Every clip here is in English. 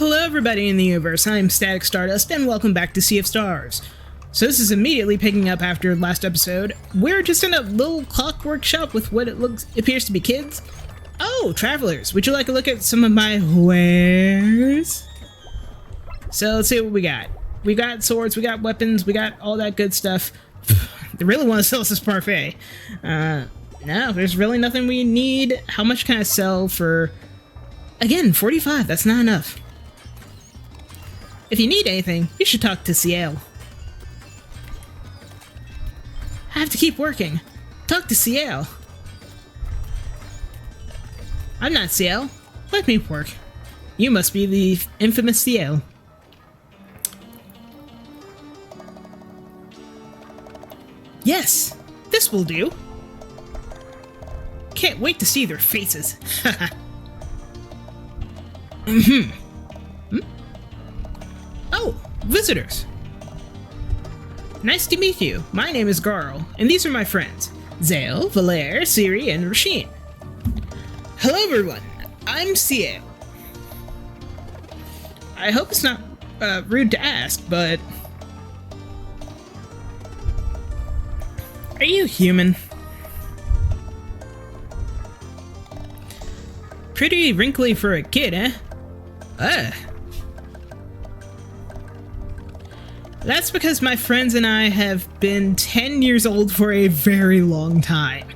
Hello everybody in the universe, I'm Static Stardust, and welcome back to Sea of Stars. So this is immediately picking up after last episode. We're just in a little clockwork shop with what appears to be kids. Oh, travelers, would you like a look at some of my wares? So let's see what we got. We got swords, we got weapons, we got all that good stuff. They really want to sell us this parfait. No, there's really nothing we need. How much can I sell for... Again, 45, that's not enough. If you need anything, you should talk to Ciel. I have to keep working. Talk to Ciel. I'm not Ciel. Let me work. You must be the infamous Ciel. Yes, this will do. Can't wait to see their faces. Oh, visitors. Nice to meet you. My name is Garl, and these are my friends, Zale, Valere, Siri, and Rasheen. Hello everyone, I'm Ciel. I hope it's not rude to ask, but... Are you human? Pretty wrinkly for a kid, eh? That's because my friends and I have been 10 years old for a very long time.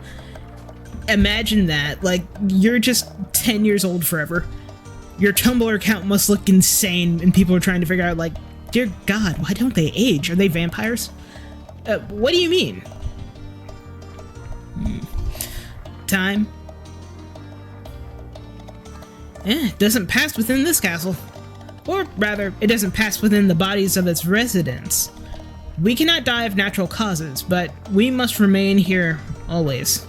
Imagine that, like, you're just 10 years old forever. Your Tumblr account must look insane, and people are trying to figure out, like, dear God, why don't they age? Are they vampires? What do you mean? Time? It doesn't pass within this castle. Or rather, it doesn't pass within the bodies of its residents. We cannot die of natural causes, but we must remain here always.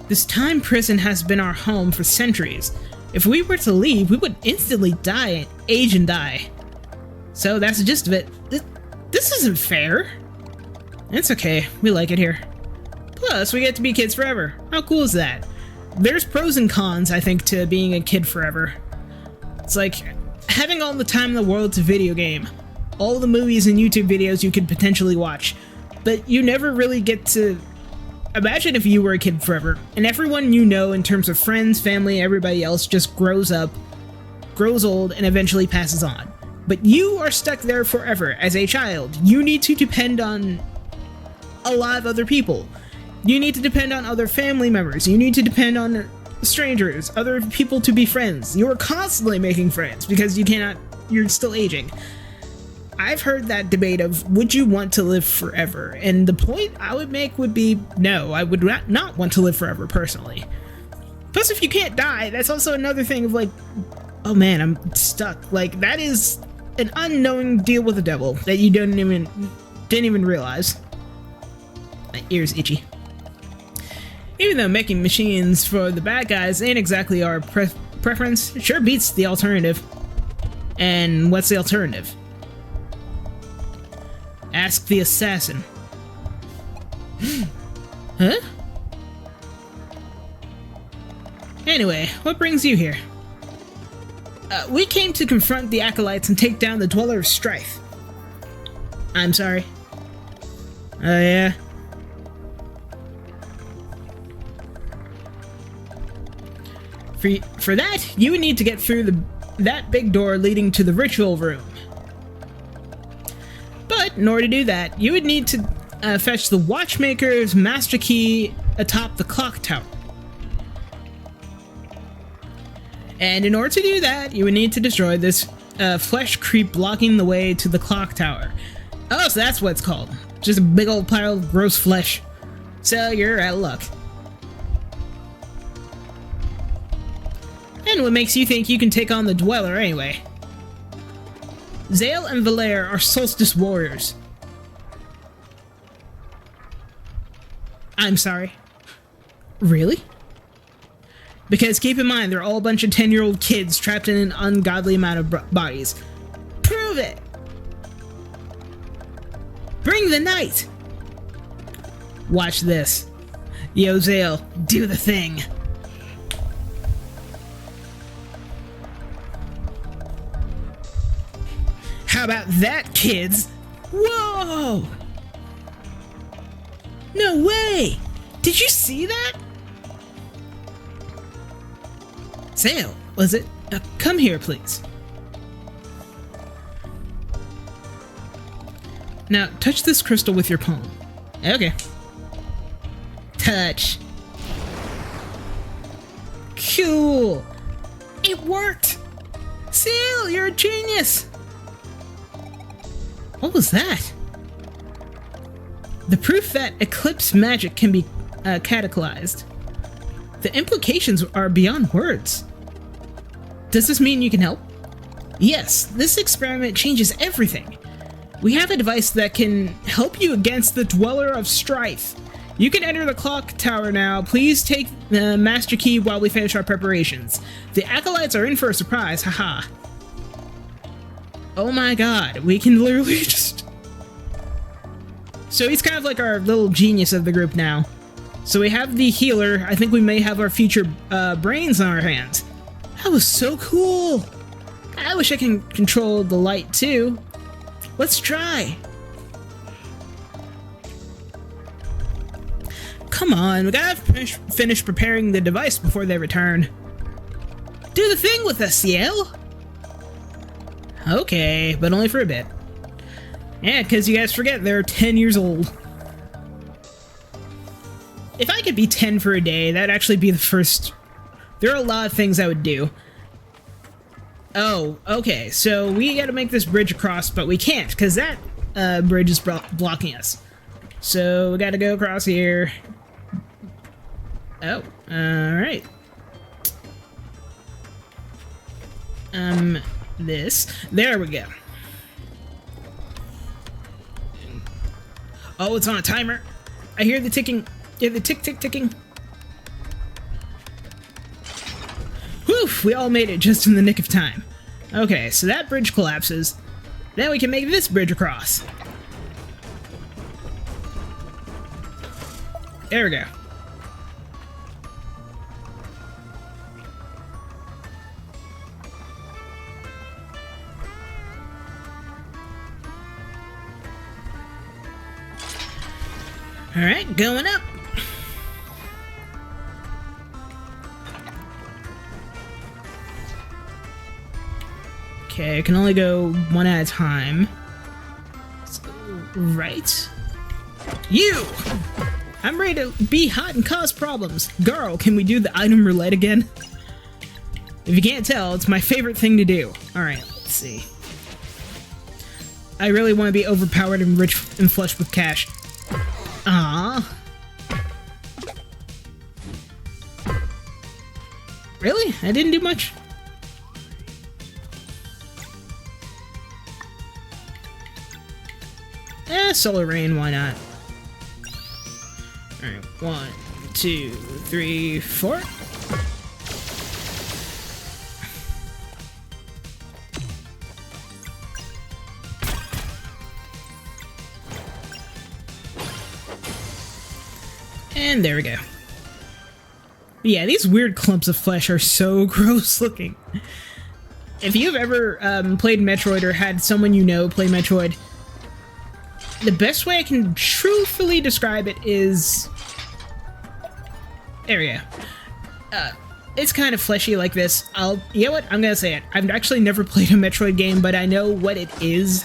This time prison has been our home for centuries. If we were to leave, we would instantly die, age and die. So that's the gist of it. This isn't fair. It's okay, we like it here. Plus, we get to be kids forever. How cool is that? There's pros and cons, I think, to being a kid forever. It's like having all the time in the world to video game, all the movies and YouTube videos you could potentially watch, but you never really get to... Imagine if you were a kid forever, and everyone you know in terms of friends, family, everybody else just grows up, grows old, and eventually passes on. But you are stuck there forever as a child. You need to depend on a lot of other people. You need to depend on other family members. You need to depend on strangers, other people to be friends. You are constantly making friends because you're still aging. I've heard that debate of, would you want to live forever? And the point I would make would be, no, I would not want to live forever personally. Plus, if you can't die, that's also another thing of like, oh man, I'm stuck. Like, that is an unknowing deal with the devil that you didn't even realize. My ear's itchy. Even though making machines for the bad guys ain't exactly our preference, it sure beats the alternative. And what's the alternative? Ask the assassin. Huh? Anyway, what brings you here? We came to confront the Acolytes and take down the Dweller of Strife. I'm sorry. Oh yeah? For that, you would need to get through that big door leading to the ritual room. But in order to do that, you would need to fetch the Watchmaker's master key atop the clock tower. And in order to do that, you would need to destroy this flesh creep blocking the way to the clock tower. Oh, so that's what it's called. Just a big old pile of gross flesh. So you're out of luck. And what makes you think you can take on the Dweller anyway? Zale and Valere are Solstice warriors. I'm sorry. Really? Because keep in mind, they're all a bunch of 10-year-old kids trapped in an ungodly amount of bodies. Prove it! Bring the night! Watch this. Yo, Zale, do the thing. How about that, kids? Whoa! No way! Did you see that? Sail, was it? Come here, please. Now, touch this crystal with your palm. Okay. Touch. Cool! It worked! Sail, you're a genius! What was that? The proof that eclipse magic can be cataclysed. The implications are beyond words. Does this mean you can help? Yes, this experiment changes everything. We have a device that can help you against the Dweller of Strife. You can enter the clock tower now. Please take the master key while we finish our preparations. The acolytes are in for a surprise, haha. Oh my god, we can literally just... So he's kind of like our little genius of the group now. So we have the healer. I think we may have our future brains on our hands. That was so cool. I wish I can control the light too. Let's try. Come on, we gotta finish preparing the device before they return. Do the thing with us, Ciel. Okay, but only for a bit. Yeah, because you guys forget they're 10 years old. If I could be 10 for a day, that'd actually be the first... There are a lot of things I would do. Oh, okay, so we gotta make this bridge across, but we can't, because that bridge is blocking us. So we gotta go across here. Oh, alright. This. There we go. Oh, it's on a timer. I hear the ticking. Yeah, the ticking. Whew, we all made it just in the nick of time. Okay, so that bridge collapses. Then we can make this bridge across. There we go. Alright, going up. Okay, I can only go one at a time. So, right. You! I'm ready to be hot and cause problems. Garl, can we do the item roulette again? If you can't tell, it's my favorite thing to do. Alright, let's see. I really want to be overpowered and rich and flush with cash. Ah. Really? I didn't do much? Solar Rain, why not? Alright, 1, 2, 3, 4. And there we go. Yeah, these weird clumps of flesh are so gross looking. If you've ever played Metroid or had someone you know play Metroid, the best way I can truthfully describe it is... There we go. It's kind of fleshy like this. You know what? I'm gonna say it. I've actually never played a Metroid game, but I know what it is.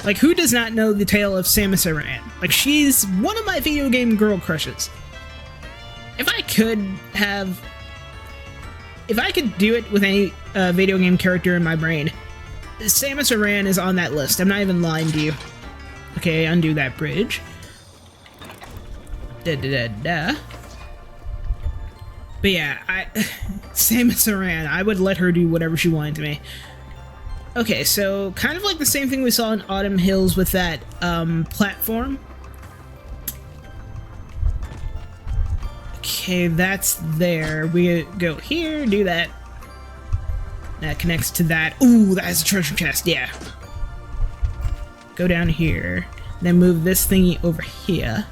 Like, who does not know the tale of Samus Aran? Like, she's one of my video game girl crushes. If I could do it with any video game character in my brain, Samus Aran is on that list. I'm not even lying to you. Okay, undo that bridge. Da-da-da-da. But yeah, Samus Aran, I would let her do whatever she wanted to me. Okay, so kind of like the same thing we saw in Autumn Hills with that platform. Okay, that's there. We go here, do that. That connects to that. Ooh, that has a treasure chest, yeah. Go down here, then move this thingy over here.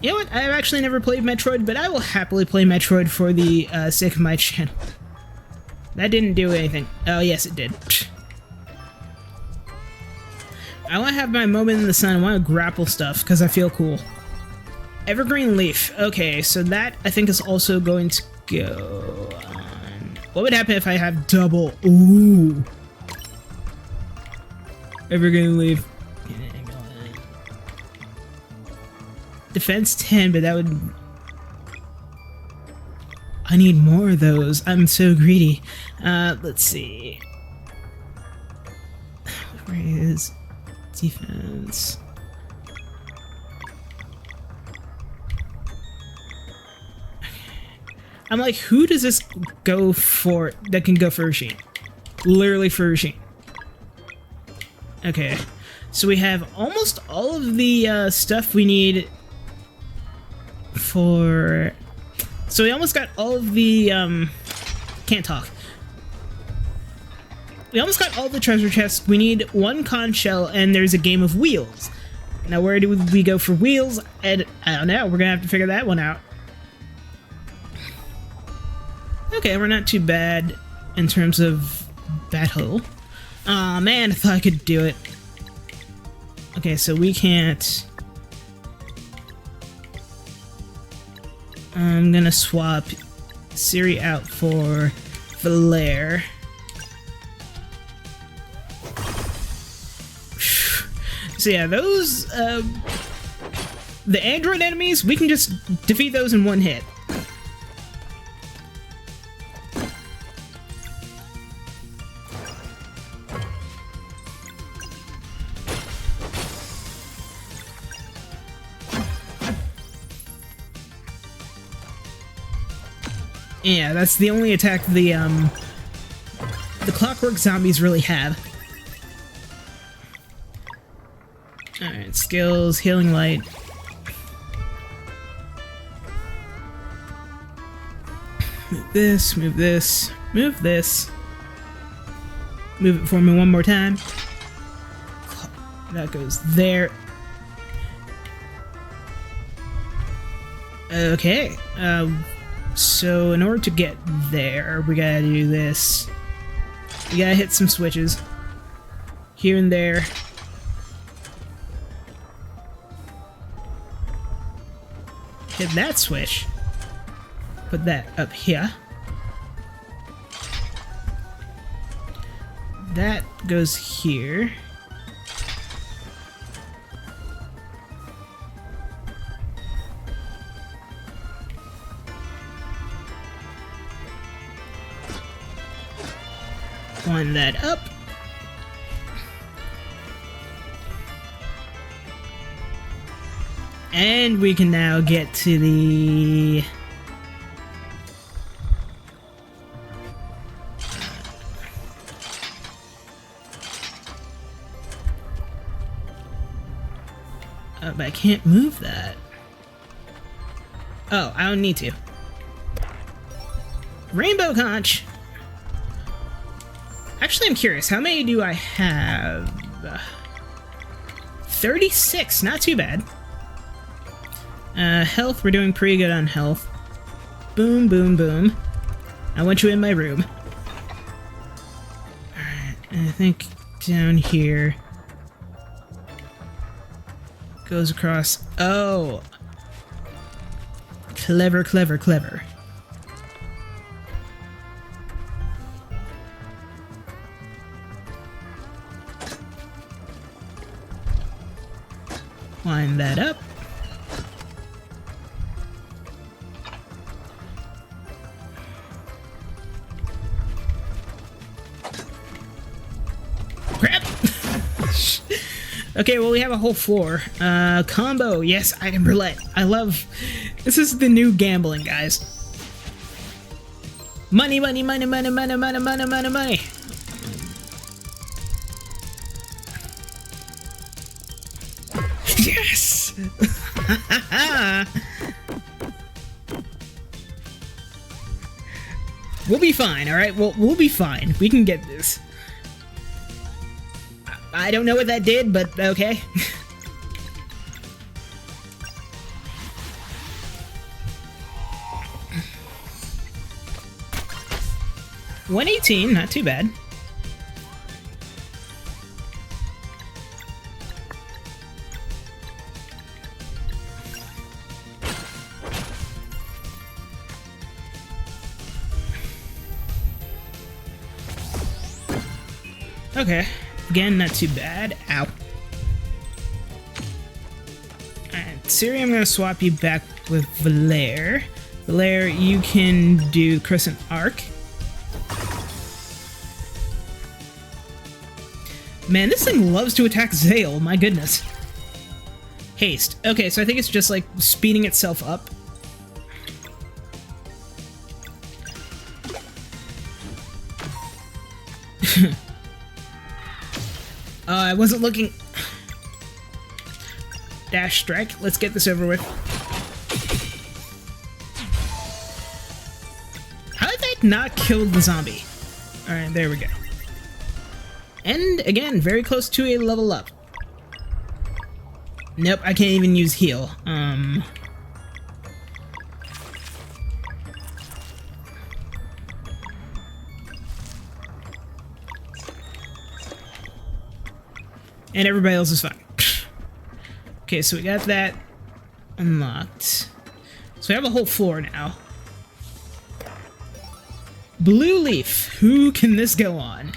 You know what? I've actually never played Metroid, but I will happily play Metroid for the sake of my channel. That didn't do anything. Oh, yes, it did. I want to have my moment in the sun. I want to grapple stuff because I feel cool. Evergreen leaf. Okay, so that I think is also going to go on. What would happen if I have double? Ooh. Evergreen leaf. Defense 10, but that would... I need more of those. I'm so greedy. Let's see. Where is defense? I'm like, who does this go for that can go for Ursine? Literally for Ursine. Okay. So we have almost all of the stuff we need for... So we almost got all of the, can't talk. We almost got all the treasure chests. We need one conch shell, and there's a game of wheels. Now, where do we go for wheels? And I don't know. We're gonna have to figure that one out. Okay, we're not too bad in terms of battle. Aw, man, I thought I could do it. Okay, so we can't... I'm gonna swap Ciri out for Valere. So yeah, those, the android enemies, we can just defeat those in one hit. Yeah, that's the only attack the clockwork zombies really have. Alright, skills, healing light. Move this, move this, move this. Move it for me one more time. That goes there. Okay, so in order to get there, we gotta do this. We gotta hit some switches. Here and there. Hit that switch. Put that up here. That goes here. Line that up. And we can now get to the... but I can't move that. Oh, I don't need to. Rainbow conch! Actually, I'm curious, how many do I have? 36, not too bad. Health, we're doing pretty good on health. Boom, boom, boom. I want you in my room. Alright, I think down here goes across. Oh! Clever, clever, clever. Line that up. Crap! Okay, well, we have a whole floor. Combo. Yes, item roulette. I love... This is the new gambling, guys. Money, money, money, money, money, money, money, money, money. Yes! We'll be fine, alright? We'll be fine. We can get this. I don't know what that did, but okay. 118, not too bad. Okay, again, not too bad. Ow. Alright, Ciri, I'm gonna swap you back with Valere. Valere, you can do Crescent Arc. Man, this thing loves to attack Zale, my goodness. Haste. Okay, so I think it's just like speeding itself up. I wasn't looking. Dash strike. Let's get this over with. How did that not kill the zombie? Alright, there we go. And again, very close to a level up. Nope, I can't even use heal. And everybody else is fine. Okay, so we got that unlocked. So we have a whole floor now. Blue Leaf. Who can this go on?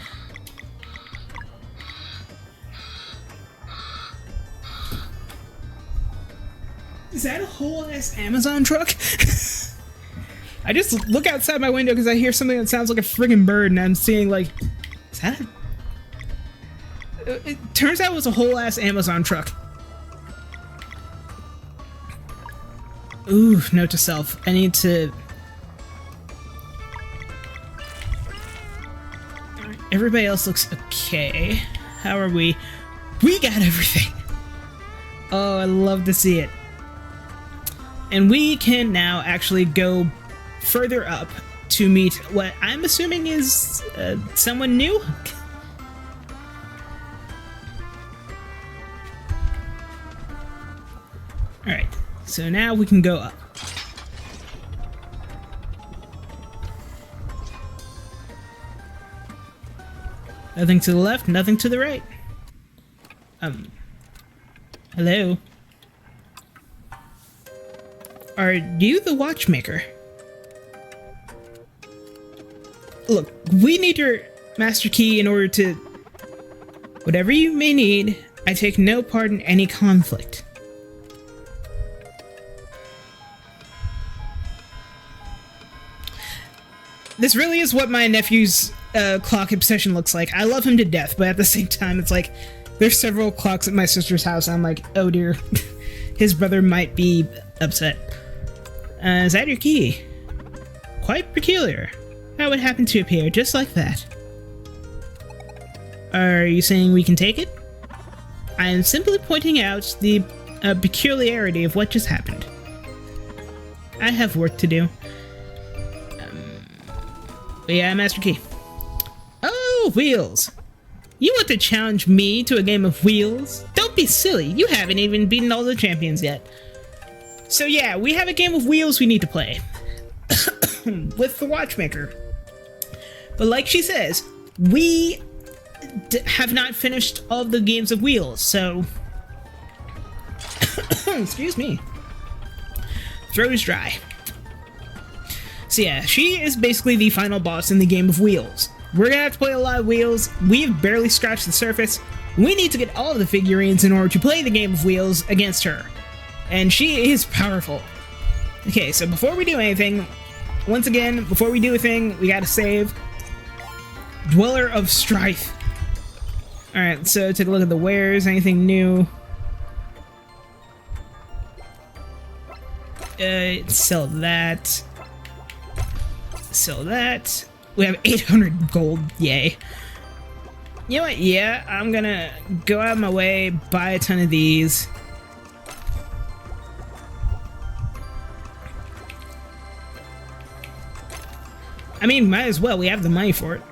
Is that a whole ass Amazon truck? I just look outside my window because I hear something that sounds like a friggin' bird, and I'm seeing like, is that a... It turns out it was a whole ass Amazon truck. Ooh, note to self. I need to... Everybody else looks okay. How are we? We got everything! Oh, I love to see it. And we can now actually go further up to meet what I'm assuming is someone new? Alright, so now we can go up. Nothing to the left, nothing to the right. Hello? Are you the watchmaker? Look, we need your master key in order to... Whatever you may need, I take no part in any conflict. This really is what my nephew's clock obsession looks like. I love him to death, but at the same time, it's like, there's several clocks at my sister's house, and I'm like, oh dear, his brother might be upset. Is that your key? Quite peculiar. How would happen to appear just like that? Are you saying we can take it? I am simply pointing out the peculiarity of what just happened. I have work to do. But yeah, Master Key. Oh, Wheels! You want to challenge me to a game of Wheels? Don't be silly, you haven't even beaten all the champions yet. So yeah, we have a game of Wheels we need to play. With the Watchmaker. But like she says, we have not finished all the games of Wheels, so... Excuse me. Throat is dry. So yeah, she is basically the final boss in the game of Wheels. We're gonna have to play a lot of Wheels. We have barely scratched the surface. We need to get all of the figurines in order to play the game of Wheels against her. And she is powerful. Okay, so before we do anything, once again, before we do a thing, we gotta save. Dweller of Strife. Alright, so take a look at the wares. Anything new? Sell that. Sell that. We have 800 gold. Yay. You know what? Yeah, I'm gonna go out of my way, buy a ton of these. I mean, might as well. We have the money for it.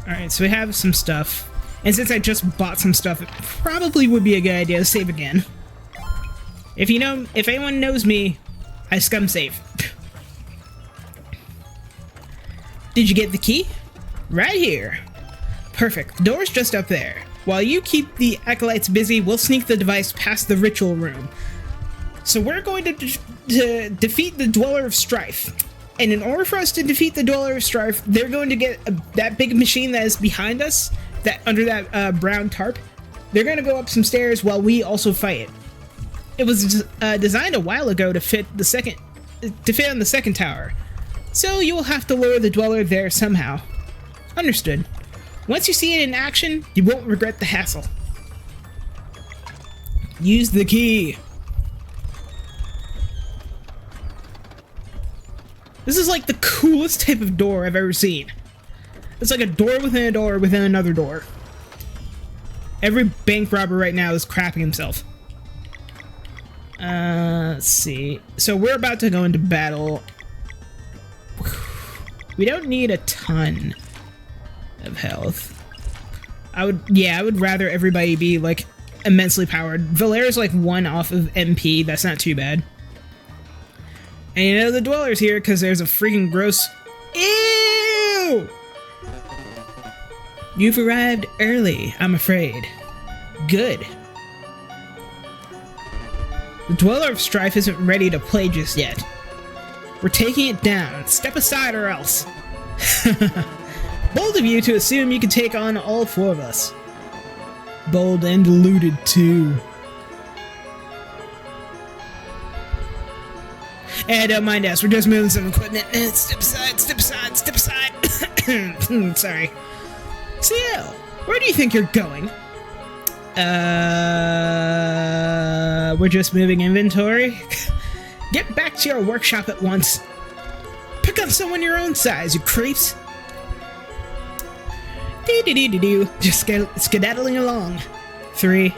Alright, so we have some stuff. And since I just bought some stuff, it probably would be a good idea to save again. If anyone knows me, I scum save. Did you get the key? Right here. Perfect. The door's just up there. While you keep the acolytes busy, we'll sneak the device past the ritual room. So we're going to defeat the Dweller of Strife. And in order for us to defeat the Dweller of Strife, they're going to get that big machine that is behind us, that under that brown tarp. They're going to go up some stairs while we also fight it. It was designed a while ago to fit on the second tower. So you will have to lower the Dweller there somehow. Understood. Once you see it in action, you won't regret the hassle. Use the key. This is like the coolest type of door I've ever seen. It's like a door within another door. Every bank robber right now is crapping himself. Let's see. So we're about to go into battle. We don't need a ton of health. I would rather everybody be like immensely powered. Valera's like 1 off of MP. That's not too bad. And you know the Dweller's here because there's a freaking gross... Ew! You've arrived early, I'm afraid. Good. The Dweller of Strife isn't ready to play just yet. We're taking it down. Step aside or else. Bold of you to assume you can take on all 4 of us. Bold and deluded too. And don't mind us, we're just moving some equipment. Step aside, step aside, step aside. Sorry. CL, where do you think you're going? We're just moving inventory. Get back to your workshop at once. Pick up someone your own size, you creeps. Dee-dee-dee-dee-doo. Just skedaddling along. 3.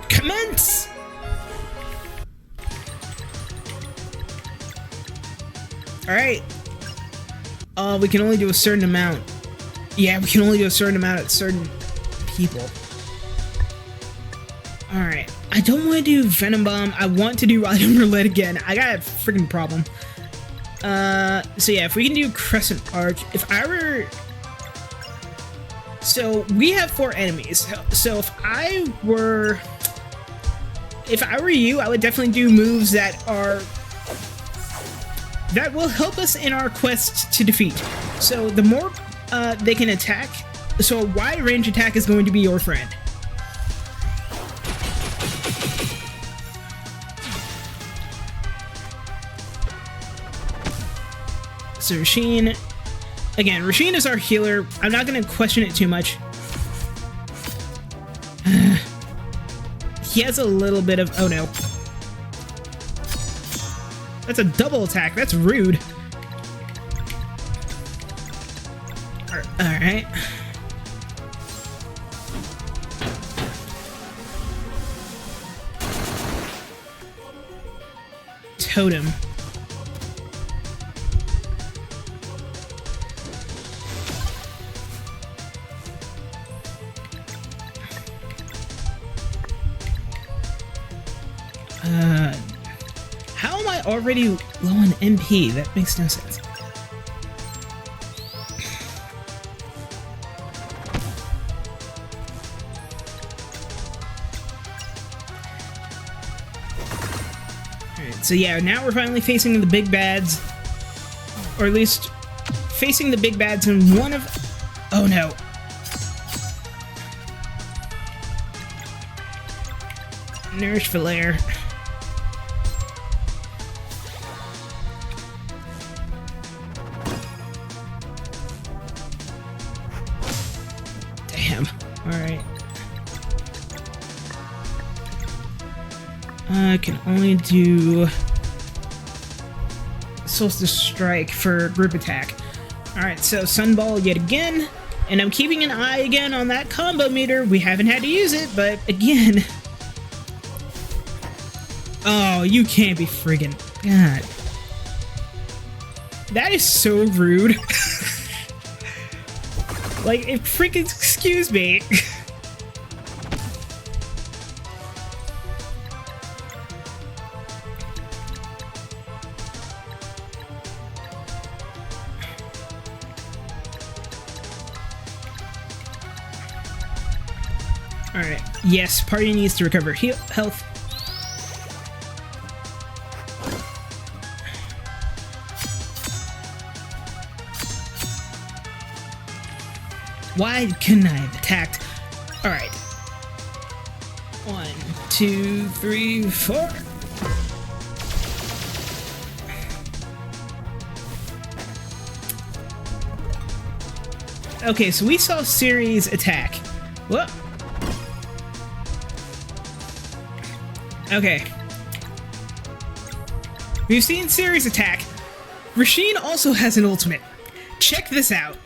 Commence! Alright. We can only do a certain amount. Yeah, we can only do a certain amount at certain people. Alright. I don't want to do Venom Bomb. I want to do Radium Roulette again. I got a freaking problem. So yeah, if we can do Crescent Arch. If I were... So, we have 4 enemies. So if I were you, I would definitely do moves that will help us in our quest to defeat. So the more they can attack, so a wide range attack is going to be your friend. So Rasheen, again, Rasheen is our healer. I'm not going to question it too much. He has a little bit of, oh no. That's a double attack. That's rude. Alright. Totem. How am I already low on MP? That makes no sense. Alright, so yeah, now we're finally facing the big bads. Or at least facing the big bads in one of... Oh no. Nourish Valere. Damn. Alright. I can only do Solstice Strike for group attack. Alright, so Sunball yet again. And I'm keeping an eye again on that combo meter. We haven't had to use it, but again... Oh, you can't be friggin'... God. That is so rude. Like, freaking excuse me. Alright, yes, party needs to recover health. Why couldn't I have attacked? Alright. 1, 2, 3, 4. Okay, so we saw Ceres attack. Whoa. Okay. We've seen Ceres attack. Rasheen also has an ultimate. Check this out.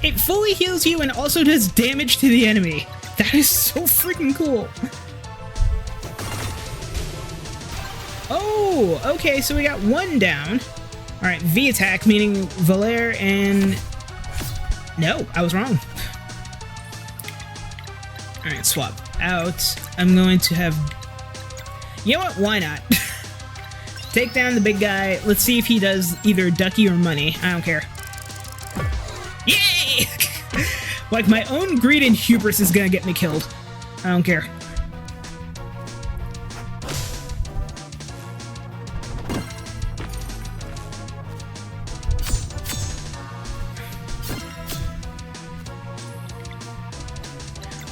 It fully heals you and also does damage to the enemy. That is so freaking cool. Oh, okay, so we got one down. Alright, V attack, meaning Valere and... No, I was wrong. Alright, swap out. I'm going to have... You know what? Why not? Take down the big guy. Let's see if he does either ducky or money. I don't care. Yay! Like, my own greed and hubris is gonna get me killed. I don't care.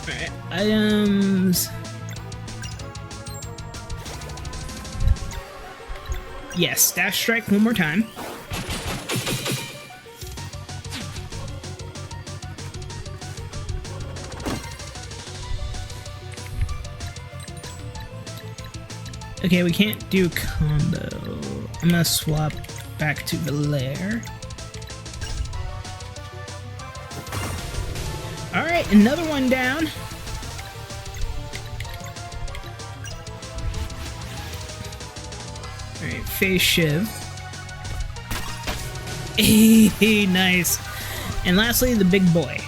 Alright, items... Yes, dash strike one more time. Okay, we can't do combo. I'm gonna swap back to Valere. Alright, another one down. Alright, Phase Shiv. Hey, nice. And lastly, the big boy.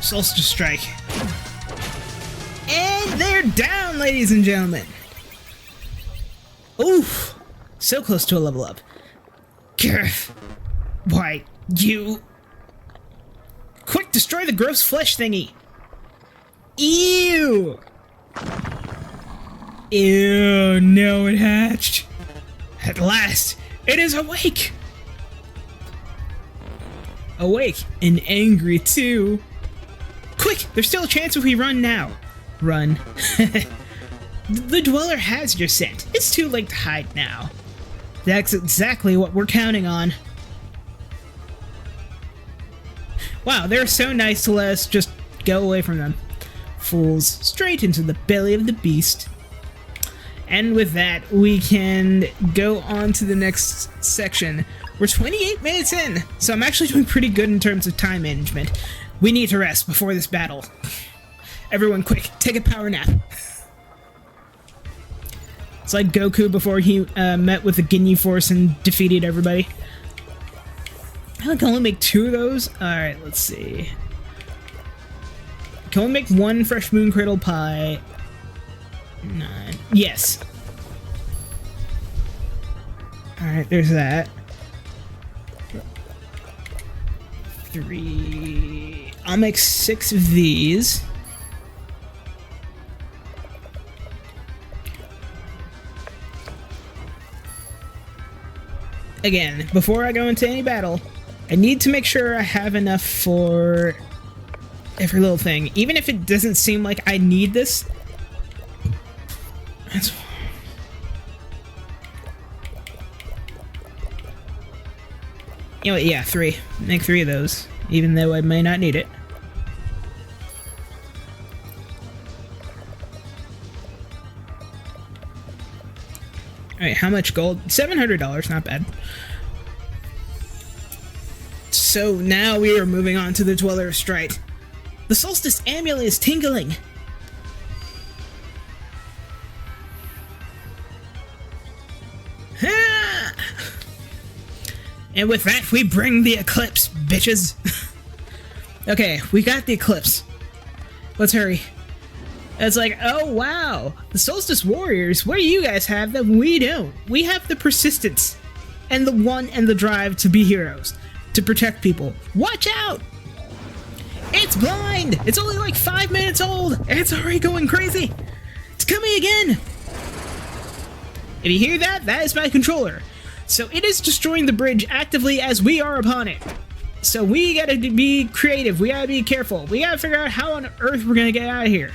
Solstice Strike. And they're down, ladies and gentlemen. Oof. So close to a level up. Grr. Why, you... Quick, destroy the gross flesh thingy. Ew. Ew, no, it hatched. At last, it is awake. Awake and angry too. Quick, there's still a chance if we run now. Run. The Dweller has your scent. It's too late to hide now. That's exactly what we're counting on. Wow, they're so nice to let us just go away from them. Fools, straight into the belly of the beast. And with that, we can go on to the next section. We're 28 minutes in, so I'm actually doing pretty good in terms of time management. We need to rest before this battle. Everyone quick, take a power nap. It's like Goku before he met with the Ginyu Force and defeated everybody. I can only make 2 of those? Alright, let's see. Can only make 1 fresh moon cradle pie. 9. Yes. Alright, there's that. 3. I'll make 6 of these. Again, before I go into any battle, I need to make sure I have enough for every little thing. Even if it doesn't seem like I need this. That's... You know what, yeah, 3. Make 3 of those, even though I may not need it. Alright, how much gold? $700, not bad. So now we are moving on to the Dweller of Strite. The Solstice Amulet is tingling. Ah! And with that, we bring the eclipse, bitches. Okay, we got the Eclipse. Let's hurry. It's like, oh wow, the Solstice Warriors, what do you guys have that we don't? We have the persistence, and the want and the drive to be heroes, to protect people. Watch out! It's blind! It's only like 5 minutes old, and it's already going crazy! It's coming again! If you hear that, that is my controller. So it is destroying the bridge actively as we are upon it. So we gotta be creative, we gotta be careful, we gotta figure out how on earth we're gonna get out of here.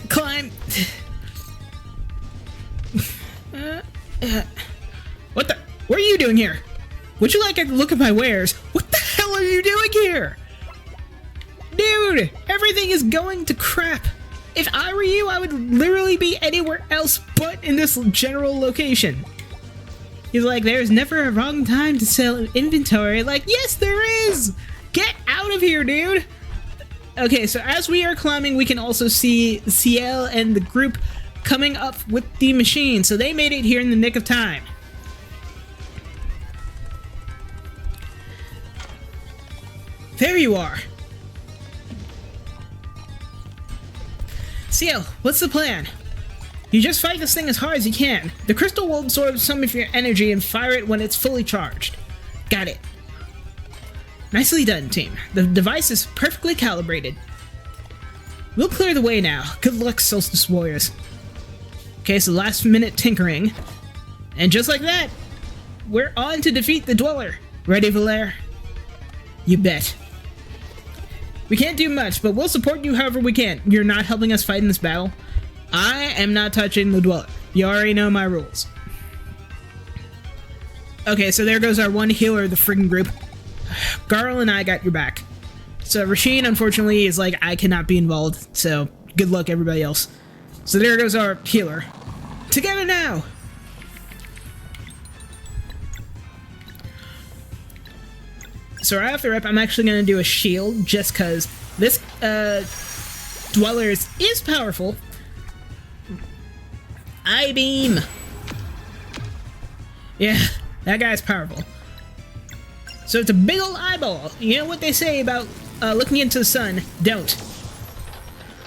Climb. What the? What are you doing here? Would you like a look at my wares? What the hell are you doing here? Dude, everything is going to crap. If I were you, I would literally be anywhere else but in this general location. He's like, there's never a wrong time to sell inventory. Like, yes, there is. Get out of here, dude. Okay, so as we are climbing, we can also see Ciel and the group coming up with the machine, so they made it here in the nick of time. There you are. Ciel, what's the plan? You just fight this thing as hard as you can. The crystal will absorb some of your energy and fire it when it's fully charged. Got it. Nicely done, team. The device is perfectly calibrated. We'll clear the way now. Good luck, Solstice Warriors. Okay, so last minute tinkering. And just like that, we're on to defeat the Dweller. Ready, Valere? You bet. We can't do much, but we'll support you however we can. You're not helping us fight in this battle. I am not touching the Dweller. You already know my rules. Okay, so there goes our one healer of the friggin' group. Garl and I got your back. So Rasheen, unfortunately, is like, I cannot be involved, so good luck everybody else. So there goes our healer. Together now! So right after rep, I'm actually going to do a shield, just because this Dweller is powerful. I-beam! Yeah, that guy's powerful. So it's a big old eyeball. You know what they say about looking into the sun? Don't.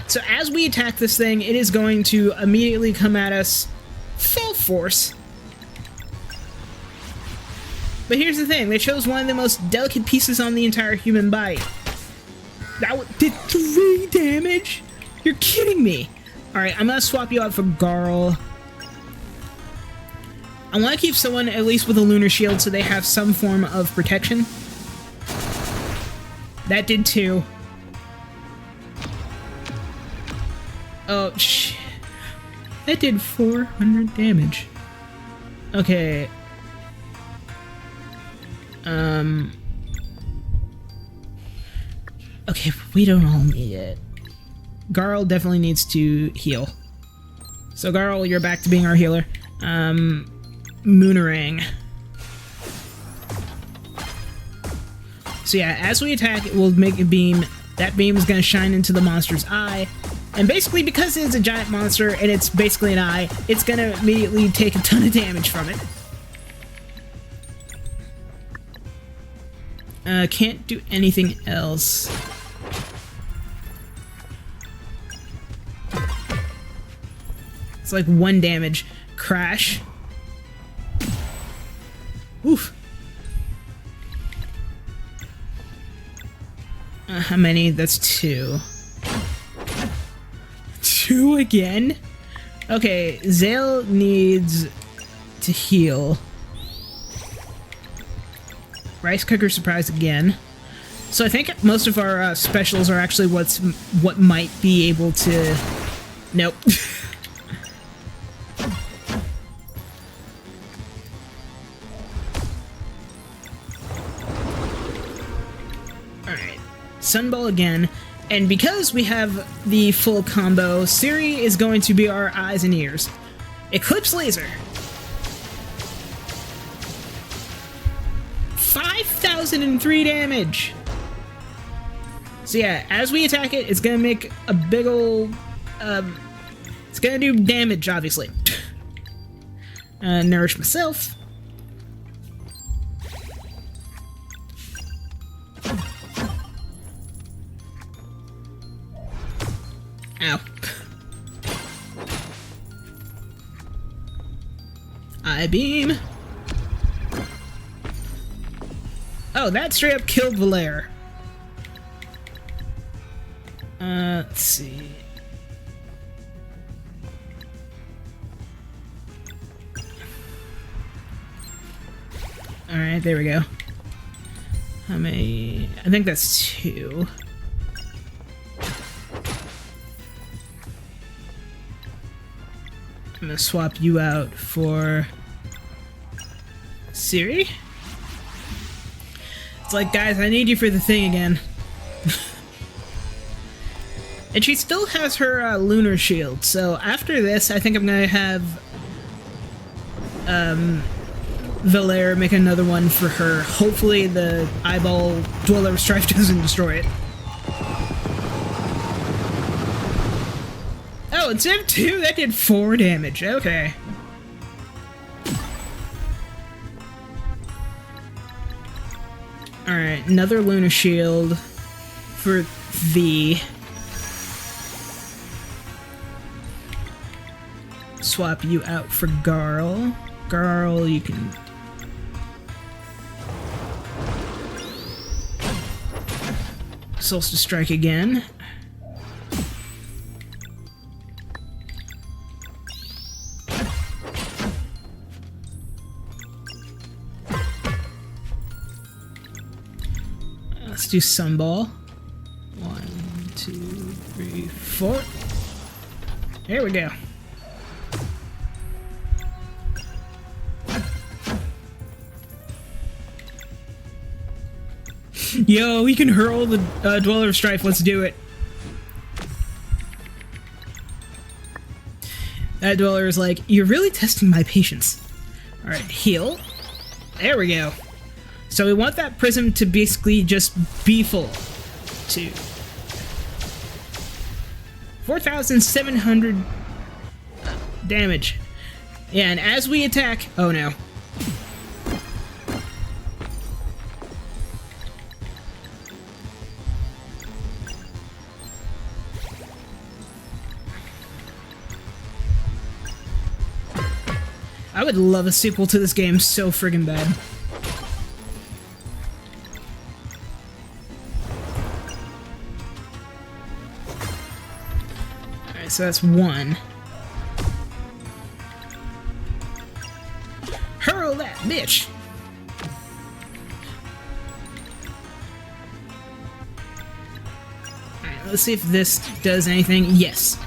So as we attack this thing, it is going to immediately come at us full force. But here's the thing, they chose one of the most delicate pieces on the entire human body. That did 3 damage? You're kidding me. Alright, I'm gonna swap you out for Garl. I want to keep someone at least with a lunar shield so they have some form of protection. That did 2. Oh, shit. That did 400 damage. Okay. Okay, we don't all need it. Garl definitely needs to heal. So Garl, you're back to being our healer. Moonerang. So yeah, as we attack, it will make a beam. That beam is going to shine into the monster's eye. And basically, because it's a giant monster and it's basically an eye, it's going to immediately take a ton of damage from it. Can't do anything else. It's like 1 damage. Crash. Oof. How many? That's 2. 2 again? Okay, Zale needs to heal. Rice Cooker Surprise again. So I think most of our specials are actually what might be able to... Nope. Alright. Sunball again. And because we have the full combo, Ciri is going to be our eyes and ears. Eclipse Laser. 5,003 damage! So yeah, as we attack it, it's gonna make a big ol'... it's gonna do damage, obviously. Nourish myself. I-beam. Oh, that straight up killed Volair. Let's see. Alright, there we go. How many? I think that's 2. I'm gonna swap you out for Ciri. It's like, guys, I need you for the thing again. And she still has her lunar shield, so after this, I think I'm gonna have Volair make another one for her. Hopefully the eyeball Dweller of Strife doesn't destroy it. Oh, instead of 2, that did 4 damage. Okay. Alright, another Luna Shield for V. Swap you out for Garl. Garl, you can... Solstice Strike again. Let's do Sunball. 1, 2, 3, 4. There we go. Yo, he can hurl the Dweller of Strife. Let's do it. That Dweller is like, you're really testing my patience. Alright, heal. There we go. So we want that prism to basically just be full. 2. 4,700 damage. Yeah, and as we attack... Oh no. I would love a sequel to this game so friggin' bad. Alright, so that's 1. Hurl that bitch! Alright, let's see if this does anything. Yes.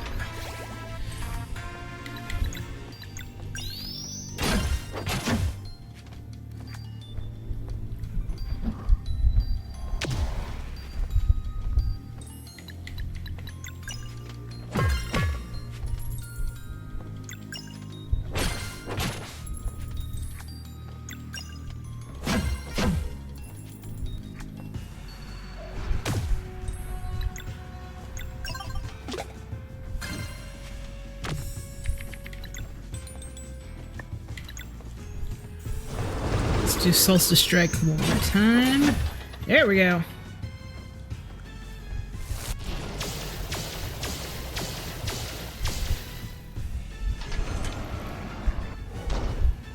Do Solstice Strike one more time. There we go.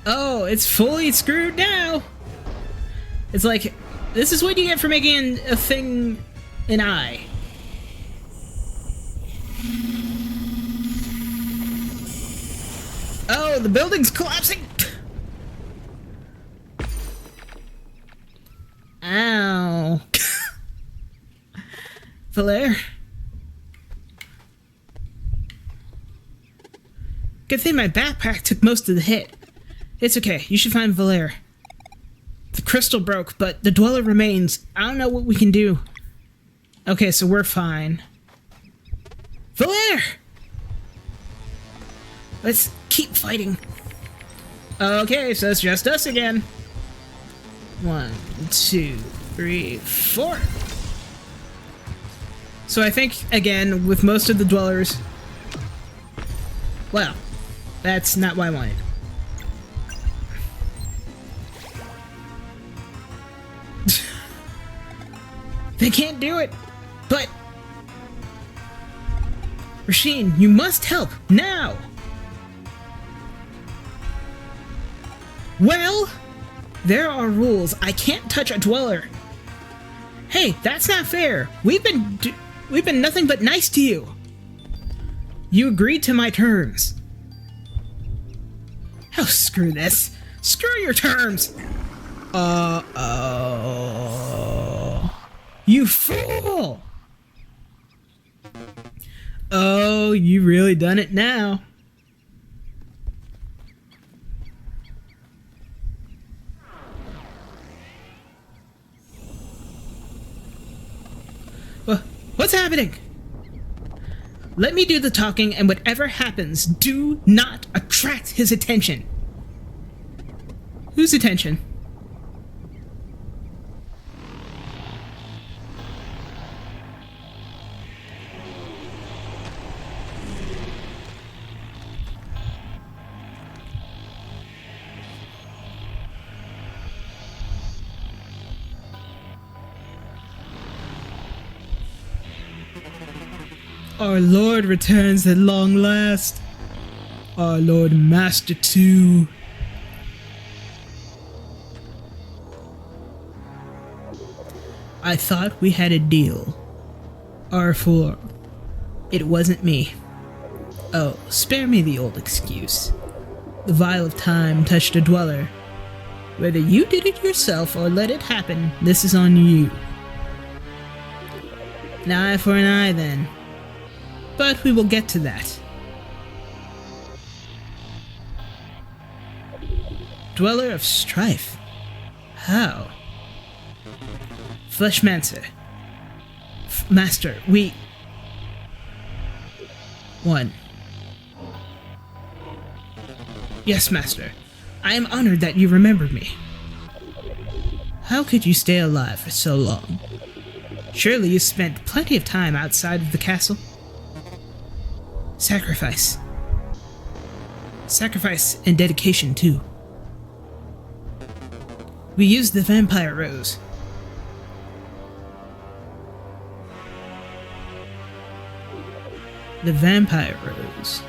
Oh, it's fully screwed now. It's like, this is what you get for making a thing an eye. Oh, the building's collapsing. Ow. Volair? Good thing my backpack took most of the hit. It's okay, you should find Volair. The crystal broke, but the Dweller remains. I don't know what we can do. Okay, so we're fine. Volair! Let's keep fighting. Okay, so it's just us again. 1, 2, 3, 4. So I think, again, with most of the Dwellers... Well, that's not what I wanted. They can't do it! But... Rasheen, you must help! Now! Well, there are rules. I can't touch a dweller. Hey, that's not fair. We've been nothing but nice to you. You agreed to my terms. Oh, screw this. Screw your terms. You fool! Oh, you really done it now. What's happening? Let me do the talking, and whatever happens, do not attract his attention. Whose attention? Our Lord returns at long last. Our Lord Master too. I thought we had a deal. R4. It wasn't me. Oh, spare me the old excuse. The vial of time touched a dweller. Whether you did it yourself or let it happen, this is on you. An eye for an eye, then. But we will get to that. Dweller of Strife. How? Fleshmancer. Master, we... 1. Yes, Master. I am honored that you remembered me. How could you stay alive for so long? Surely you spent plenty of time outside of the castle? Sacrifice. Sacrifice and dedication, too. We used the vampire rose. The vampire rose.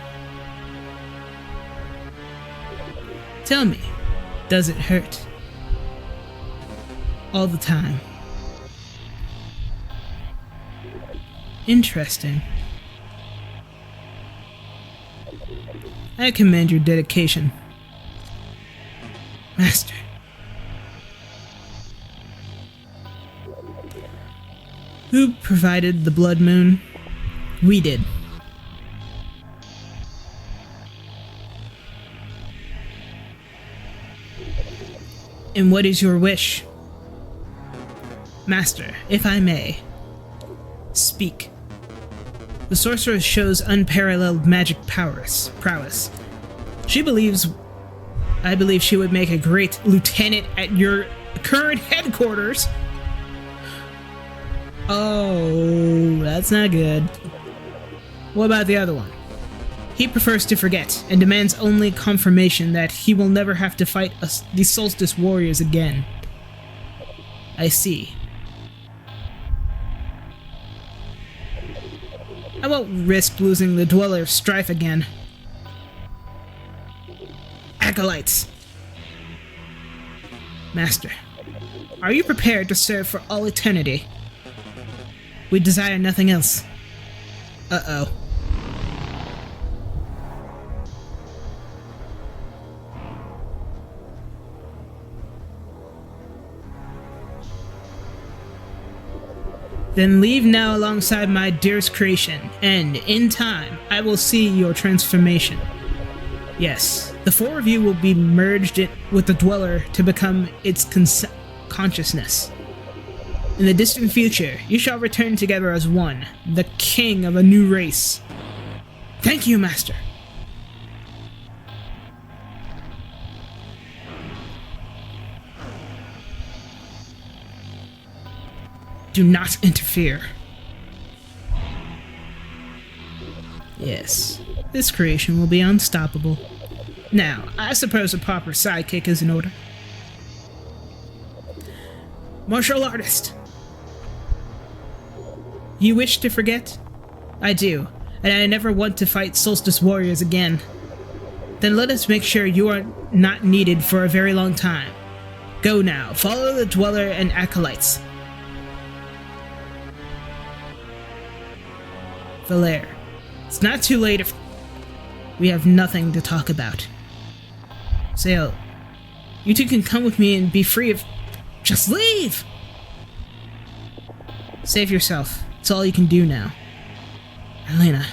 Tell me, does it hurt? All the time. Interesting. I commend your dedication. Master. Who provided the blood moon? We did. And what is your wish? Master, if I may. Speak. The sorceress shows unparalleled magic prowess. I believe she would make a great lieutenant at your current headquarters. Oh, that's not good. What about the other one? He prefers to forget and demands only confirmation that he will never have to fight the Solstice Warriors again. I see. I won't risk losing the Dweller of Strife again. Acolytes! Master, are you prepared to serve for all eternity? We desire nothing else. Uh-oh. Then leave now alongside my dearest creation, and, in time, I will see your transformation. Yes, the four of you will be merged with the Dweller to become its consciousness. In the distant future, you shall return together as one, the king of a new race. Thank you, Master. Do not interfere. Yes, this creation will be unstoppable. Now, I suppose a proper sidekick is in order. Martial artist. You wish to forget? I do, and I never want to fight Solstice Warriors again. Then let us make sure you are not needed for a very long time. Go now. Follow the Dweller and Acolytes. Valere, it's not too late if we have nothing to talk about. Sail, you two can come with me and be free of... Just leave! Save yourself. It's all you can do now. Elena,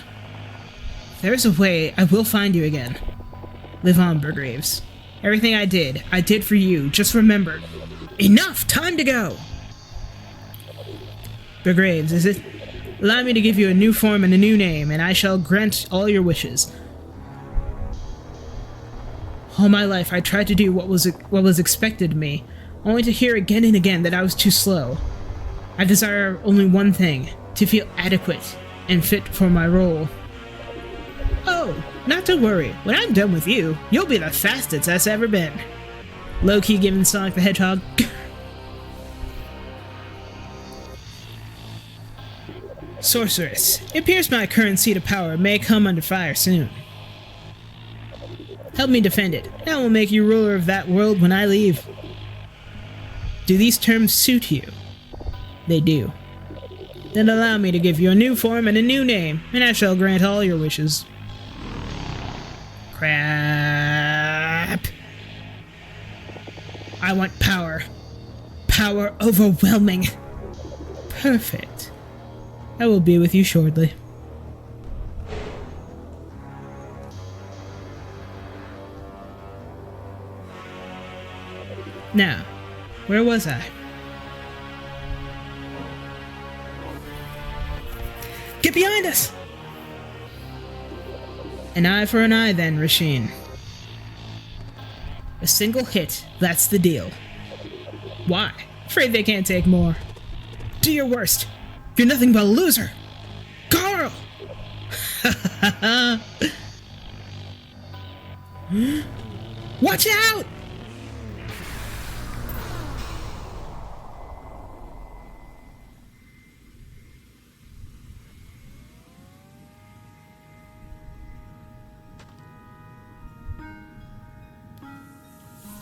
if there's a way, I will find you again. Live on, Burgraves. Everything I did for you. Just remember. Enough! Time to go! Burgraves, is it? Allow me to give you a new form and a new name, and I shall grant all your wishes. All my life, I tried to do what was expected of me, only to hear again and again that I was too slow. I desire only one thing, to feel adequate and fit for my role. Oh, not to worry. When I'm done with you, you'll be the fastest that's ever been. Low-key giving Sonic the Hedgehog. Sorceress, it appears my current seat of power may come under fire soon. Help me defend it, and I will make you ruler of that world when I leave. Do these terms suit you? They do. Then allow me to give you a new form and a new name, and I shall grant all your wishes. Crap. I want power. Power overwhelming. Perfect. I will be with you shortly. Now, where was I? Get behind us! An eye for an eye then, Rasheen. A single hit, that's the deal. Why? Afraid they can't take more. Do your worst. You're nothing but a loser. Carl! Watch out!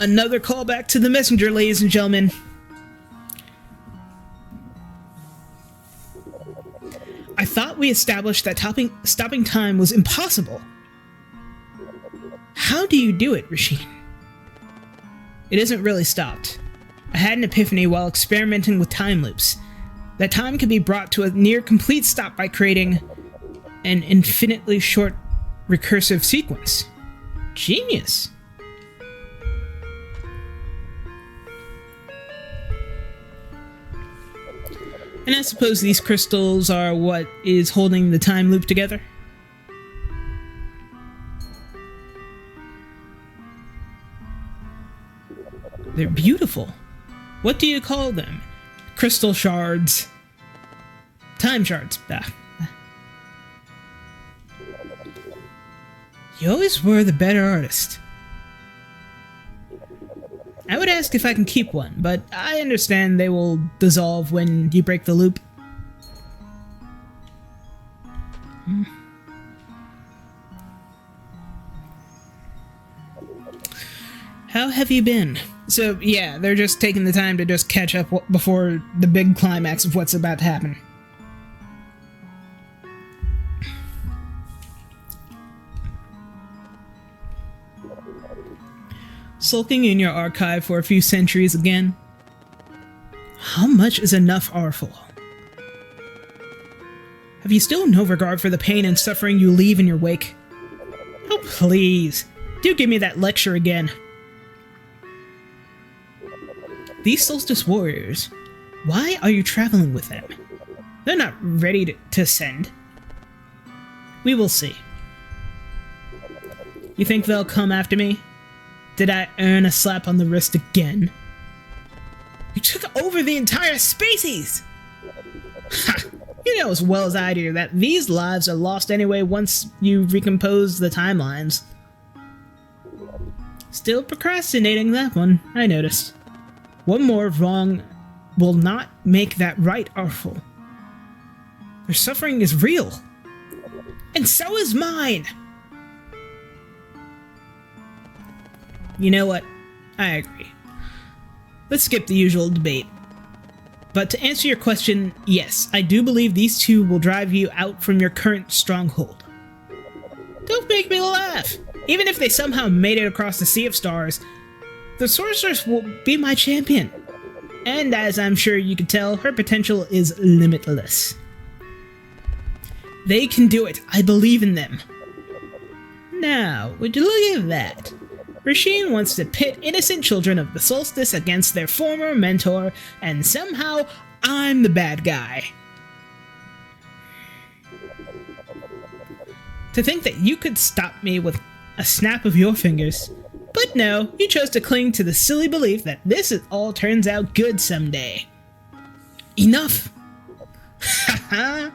Another callback to the messenger, ladies and gentlemen. I thought we established that stopping time was impossible. How do you do it, Rasheen? It isn't really stopped. I had an epiphany while experimenting with time loops. That time can be brought to a near complete stop by creating an infinitely short recursive sequence. Genius! And I suppose these crystals are what is holding the time loop together? They're beautiful. What do you call them? Crystal shards. Time shards. You always were the better artist. I would ask if I can keep one, but I understand they will dissolve when you break the loop. How have you been? So, yeah, they're just taking the time to just catch up before the big climax of what's about to happen. Sulking in your archive for a few centuries again? How much is enough, Artful? Have you still no regard for the pain and suffering you leave in your wake? Oh, please, do give me that lecture again. These Solstice warriors, why are you traveling with them? They're not ready to send. We will see. You think they'll come after me? Did I earn a slap on the wrist again? You took over the entire species! Ha! You know as well as I do that these lives are lost anyway once you recompose the timelines. Still procrastinating that one, I noticed. One more wrong will not make that right, Artful. Their suffering is real. And so is mine! You know what? I agree. Let's skip the usual debate. But to answer your question, yes, I do believe these two will drive you out from your current stronghold. Don't make me laugh! Even if they somehow made it across the Sea of Stars, the Sorceress will be my champion. And as I'm sure you can tell, her potential is limitless. They can do it. I believe in them. Now, would you look at that? Rasheen wants to pit innocent children of the Solstice against their former mentor, and somehow I'm the bad guy. To think that you could stop me with a snap of your fingers. But no, you chose to cling to the silly belief that this all turns out good someday. Enough! Haha!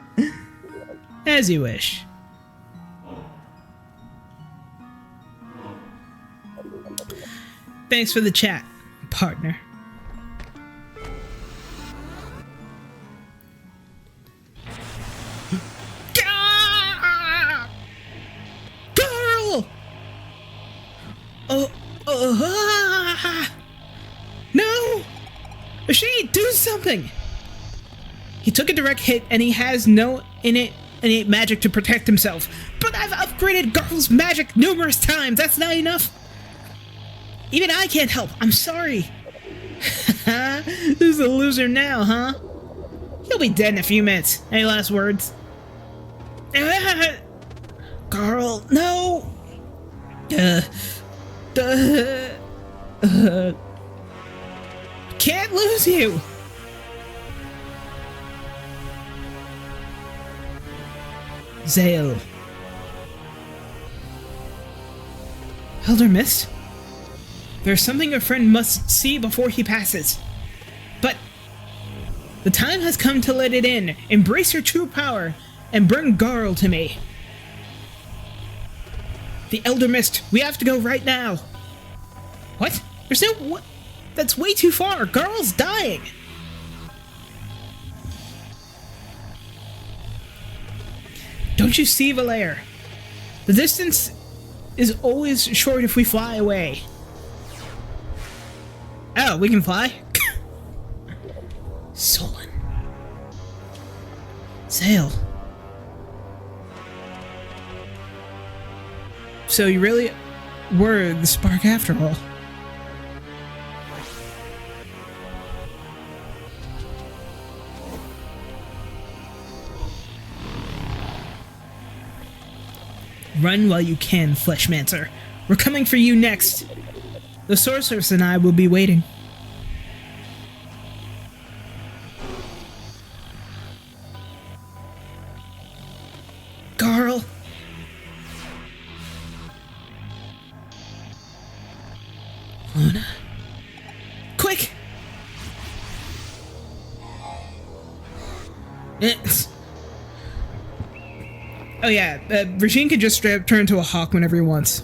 As you wish. Thanks for the chat, partner. Girl! No! Rashid, do something! He took a direct hit and he has no innate magic to protect himself. But I've upgraded Garl's magic numerous times. That's not enough. Even I can't help. I'm sorry. Who's the loser now, huh? He'll be dead in a few minutes. Any last words? Garl, no! Can't lose you! Zale. Elder Mist? There's something your friend must see before he passes. But the time has come to let it in. Embrace your true power and bring Garl to me. The Elder Mist, we have to go right now. What? There's no... What? That's way too far. Garl's dying. Don't you see, Valere? The distance is always short if we fly away. Oh, we can fly? Solon. Zale. So you really were the spark after all. Run while you can, Fleshmancer. We're coming for you next. The Sorceress and I will be waiting. Garl. Luna. Quick! Oh yeah, Rasheen could just straight up turn into a hawk whenever he wants.